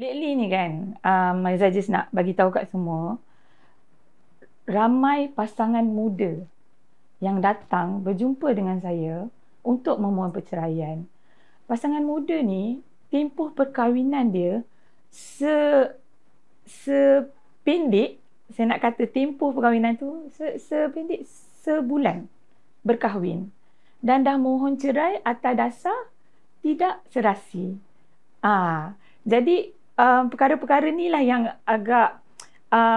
Lately ni kan, Maizah just nak bagi tahu kat semua, ramai pasangan muda yang datang berjumpa dengan saya untuk memohon perceraian. Pasangan muda ni, tempoh perkahwinan dia sependek, saya nak kata tempoh perkahwinan tu sependek sebulan berkahwin. Dan dah mohon cerai atas dasar tidak serasi. Jadi perkara-perkara ni lah yang agak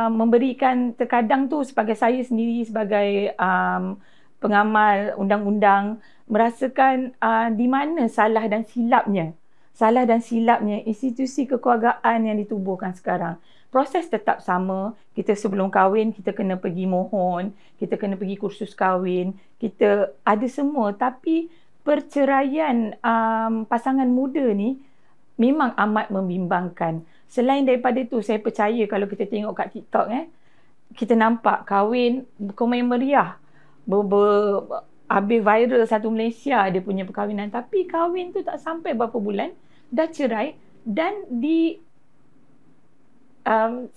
memberikan terkadang tu sebagai saya sendiri sebagai pengamal undang-undang merasakan di mana salah dan silapnya institusi kekeluargaan yang ditubuhkan sekarang. Proses tetap sama. Kita sebelum kahwin kita kena pergi mohon, kita kena pergi kursus kahwin, kita ada semua, tapi perceraian pasangan muda ni memang amat membimbangkan. Selain daripada tu, saya percaya kalau kita tengok kat TikTok, kita nampak kahwin berkomai meriah. Habis viral satu Malaysia dia punya perkahwinan. Tapi kahwin tu tak sampai berapa bulan, dah cerai dan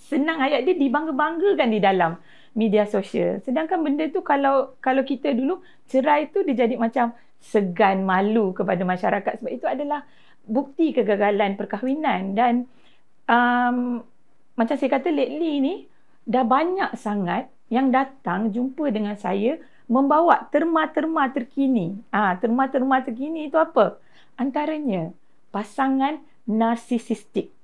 senang ayat dia dibangga-banggakan di dalam media sosial. Sedangkan benda tu kalau kita dulu, cerai tu dia jadi macam segan, malu kepada masyarakat. Sebab itu adalah bukti kegagalan perkahwinan. Dan macam saya kata lately ni, dah banyak sangat yang datang jumpa dengan saya membawa terma-terma terkini. Terma-terma terkini itu apa? Antaranya pasangan narsisistik.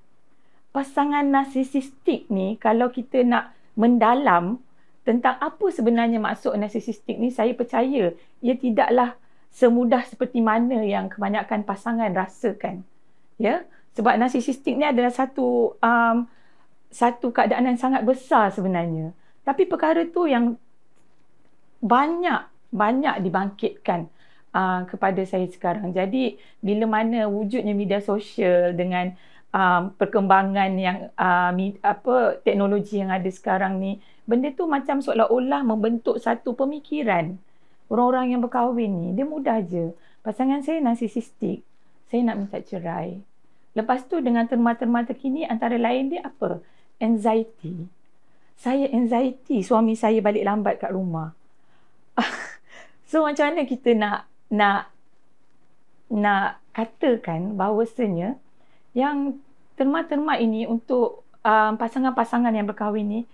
Pasangan narsisistik ni, kalau kita nak mendalam tentang apa sebenarnya maksud narsisistik ni, saya percaya ia tidaklah semudah seperti mana yang kebanyakan pasangan rasakan. Ya, sebab narsisistik ni adalah satu keadaan yang sangat besar sebenarnya. Tapi perkara tu yang banyak dibangkitkan kepada saya sekarang. Jadi bila mana wujudnya media sosial dengan perkembangan yang teknologi yang ada sekarang ni, benda tu macam seolah-olah membentuk satu pemikiran. Orang-orang yang berkahwin ni, dia mudah je. Pasangan saya narsisistik, saya nak minta cerai. Lepas tu dengan terma-terma terkini, antara lain dia apa? Anxiety. Saya anxiety, suami saya balik lambat kat rumah. So macam mana kita nak katakan bahawasanya yang terma-terma ini untuk pasangan-pasangan yang berkahwin ni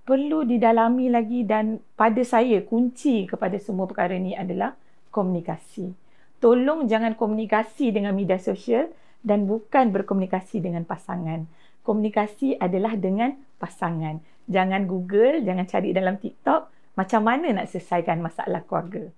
perlu didalami lagi. Dan pada saya, kunci kepada semua perkara ni adalah komunikasi. Tolong jangan komunikasi dengan media sosial dan bukan berkomunikasi dengan pasangan. Komunikasi adalah dengan pasangan. Jangan Google, jangan cari dalam TikTok macam mana nak selesaikan masalah keluarga.